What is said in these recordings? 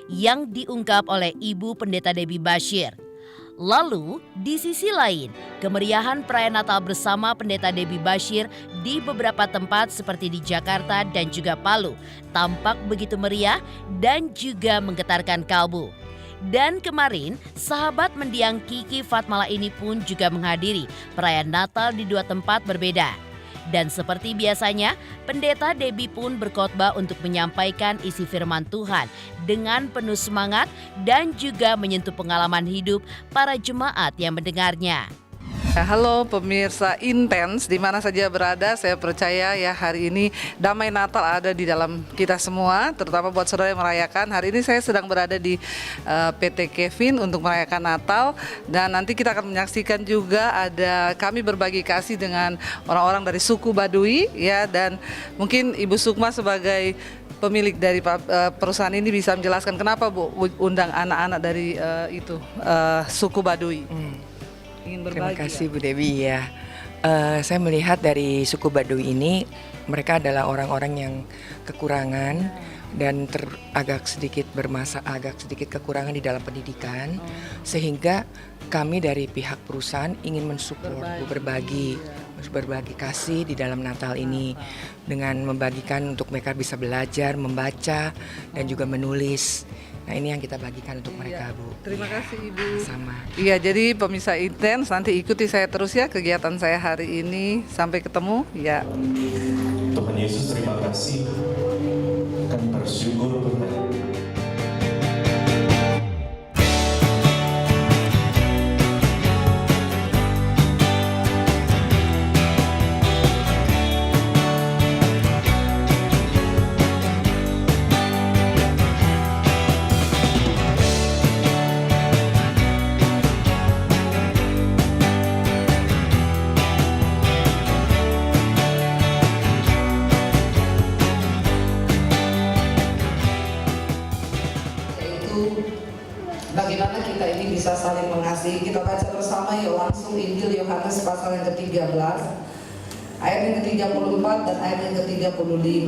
yang diungkap oleh Ibu Pendeta Debbie Bashir. Lalu, di sisi lain, kemeriahan perayaan Natal bersama Pendeta Debbie Bashir di beberapa tempat seperti di Jakarta dan juga Palu tampak begitu meriah dan juga menggetarkan kalbu. Dan kemarin, sahabat mendiang Kiki Fatmala ini pun juga menghadiri perayaan Natal di dua tempat berbeda. Dan seperti biasanya, Pendeta Debbie pun berkhotbah untuk menyampaikan isi firman Tuhan dengan penuh semangat dan juga menyentuh pengalaman hidup para jemaat yang mendengarnya. Halo pemirsa Intens, di mana saja berada, saya percaya ya hari ini damai Natal ada di dalam kita semua, terutama buat saudara yang merayakan. Hari ini saya sedang berada di PT Kevin untuk merayakan Natal, dan nanti kita akan menyaksikan juga ada kami berbagi kasih dengan orang-orang dari suku Baduy ya, dan mungkin Ibu Sukma sebagai pemilik dari perusahaan ini bisa menjelaskan kenapa Bu undang anak-anak dari suku Baduy. Terima kasih Bu Dewi ya. Saya melihat dari suku Baduy ini, mereka adalah orang-orang yang kekurangan dan agak sedikit kekurangan di dalam pendidikan, sehingga kami dari pihak perusahaan ingin mensupport, berbagi kasih di dalam Natal ini dengan membagikan untuk mereka bisa belajar, membaca dan juga menulis. Nah, ini yang kita bagikan untuk mereka, Bu. Terima kasih Ibu. Sama. Iya, jadi pemirsa Intens, nanti ikuti saya terus ya kegiatan saya hari ini. Sampai ketemu ya. Tuhan Yesus, terima kasih. Kami bersyukur Tuhan. Bagaimana kita ini bisa saling mengasihi. Kita baca bersama yuk langsung Injil Yohanes pasal yang ke-13 ayat yang ke-34 dan ayat yang ke-35.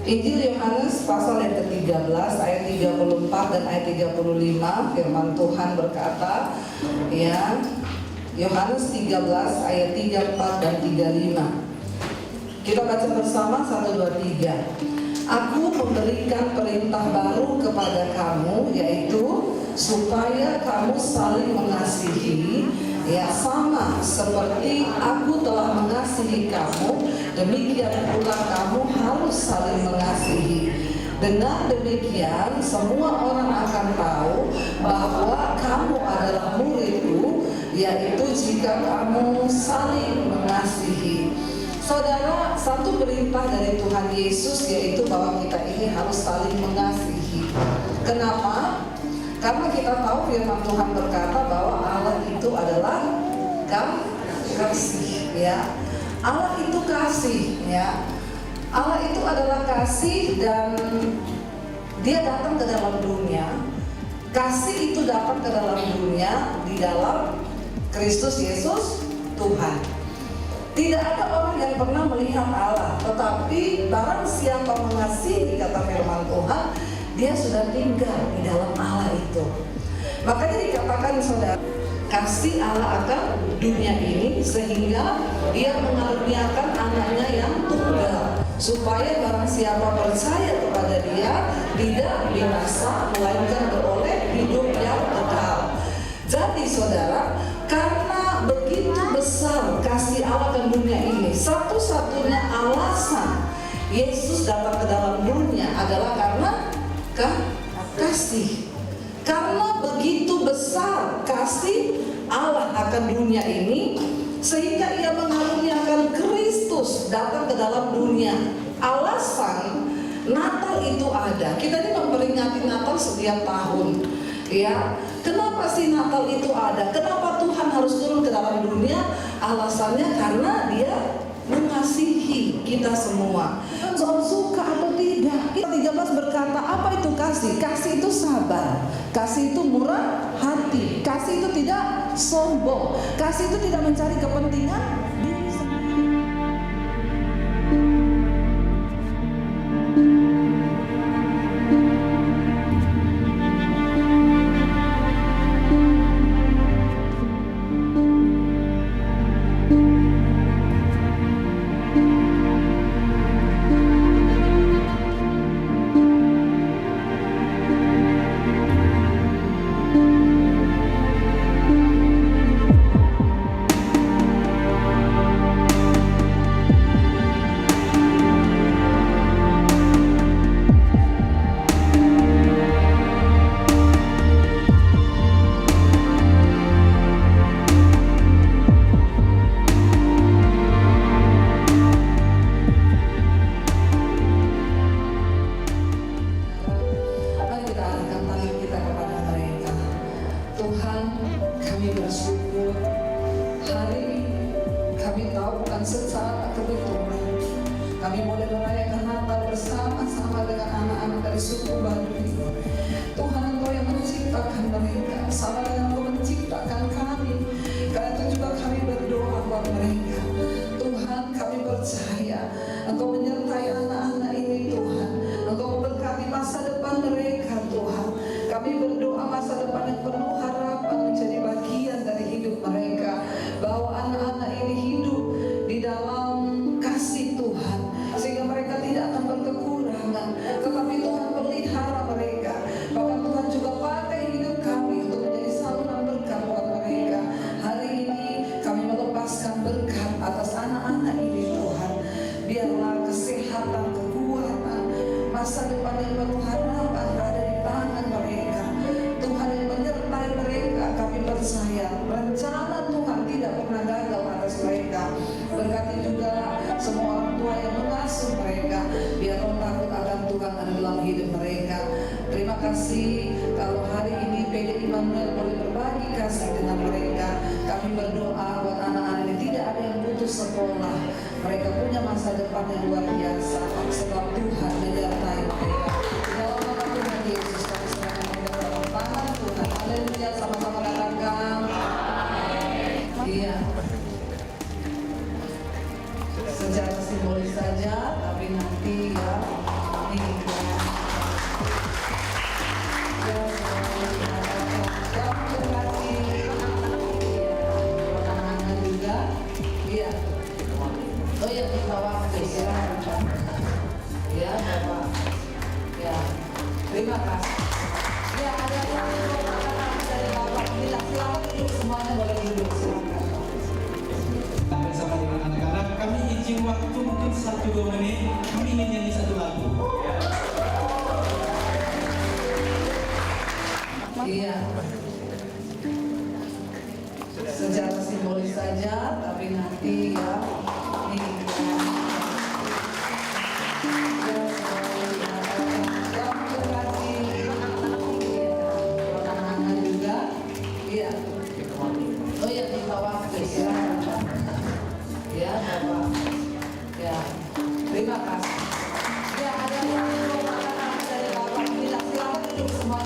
Injil Yohanes pasal yang ke-13 ayat 34 dan ayat 35, firman Tuhan berkata ya, Yohanes 13 ayat 34 dan 35. Kita baca bersama 1, 2, 3. Aku memberikan perintah baru kepada kamu, yaitu supaya kamu saling mengasihi, ya sama seperti aku telah mengasihi kamu, demikian pula kamu harus saling mengasihi. Dengan demikian semua orang akan tahu bahwa kamu adalah muridku, yaitu jika kamu saling mengasihi. Saudara, satu perintah dari Tuhan Yesus yaitu bahwa kita ini harus saling mengasihi. Kenapa? Karena kita tahu firman Tuhan berkata bahwa Allah itu adalah kasih, ya. Allah itu kasih, ya. Allah itu adalah kasih dan Dia datang ke dalam dunia. Kasih itu datang ke dalam dunia di dalam Kristus Yesus Tuhan. Tidak ada orang yang pernah melihat Allah, tetapi barang siapa mengasihi, kata firman Tuhan, dia sudah tinggal di dalam Allah itu. Makanya dikatakan saudara, kasih Allah akan dunia ini sehingga Dia mengaruniakan anaknya yang tunggal, supaya barang siapa percaya kepada Dia tidak binasa, melainkan beroleh hidup yang kekal. Jadi saudara, karena begitu besar kasih Allah ke dunia ini, satu-satunya alasan Yesus datang ke dalam dunia adalah karena kasih. Karena begitu besar kasih Allah akan dunia ini, sehingga Ia mengaruniakan Kristus datang ke dalam dunia. Alasan Natal itu ada. Kita ini memperingati Natal setiap tahun. Ya, kenapa sih Natal itu ada? Kenapa Tuhan harus turun ke dalam dunia? Alasannya karena Dia mengasihi kita semua. Soal suka atau tidak, 13 berkata apa itu kasih? Kasih itu sabar, kasih itu murah hati, kasih itu tidak sombong, kasih itu tidak mencari kepentingan diri sendiri. bersyukur. Hari ini kami tahu bukan secara kebetulan kami boleh merayakan Natal bersama-sama dengan anak-anak dari suku Baduy. Tuhan, Engkau yang menciptakan mereka sama dengan Engkau menciptakan kami. Karena itu juga kami berdoa buat mereka. Tuhan, kami percaya Engkau menyertai anak-anak ini Tuhan. Engkau memberkati masa depan mereka Tuhan. Kami berdoa masa depan yang penuh harapan menjadi bagian dari hidup mereka. Bahwa anak-anak ini hidup di dalam kasih Tuhan, sehingga mereka tidak akan berkekurangan, tetapi Tuhan pelihara mereka. Bahkan Tuhan juga pakai hidup kami untuk menjadi saluran berkat buat mereka. Hari ini kami melepaskan berkat atas anak-anak ini Tuhan. Biarlah kesehatan, kekuatan, masa depan yang penuh harapan berada di tangan mereka. Tuhan yang menyertai mereka, kami percaya rencana Tuhan tidak pernah gagal atas mereka. Berkati juga semua orang tua yang mengasuh mereka, biar roh takut akan Tuhan ada dalam hidup mereka. Terima kasih kalau hari ini PD Immanuel boleh berbagi kasih dengan mereka. Kami berdoa buat anak-anak ini tidak ada yang putus sekolah. Mereka punya masa depan yang luar biasa sebab Tuhan menyertai mereka. Dalam nama Tuhan Yesus kami serahkan mereka dalam tangan Tuhan. Haleluya, sama-sama katakan. Iya. Secara simbolis saja, tapi nanti ya ini anak-anak juga, iya. Oh ya, minta waktu silakan. Ya, Bapak. Ya, terima kasih. Ya, ada yang dari Bapak bilang silakan duduk, semuanya boleh duduk, silakan. Bersama dengan anak-anak, kami izin waktu mungkin 1-2 menit, kami ingin nyanyi satu lagu. Iya. Secara simbolis saja, tapi nanti ya ini anak-anak juga, iya. Oh ya, minta waktu silakan. Ya, Bapak. Ya, terima kasih. Ya, ada yang dari Bapak bilang silakan duduk semua.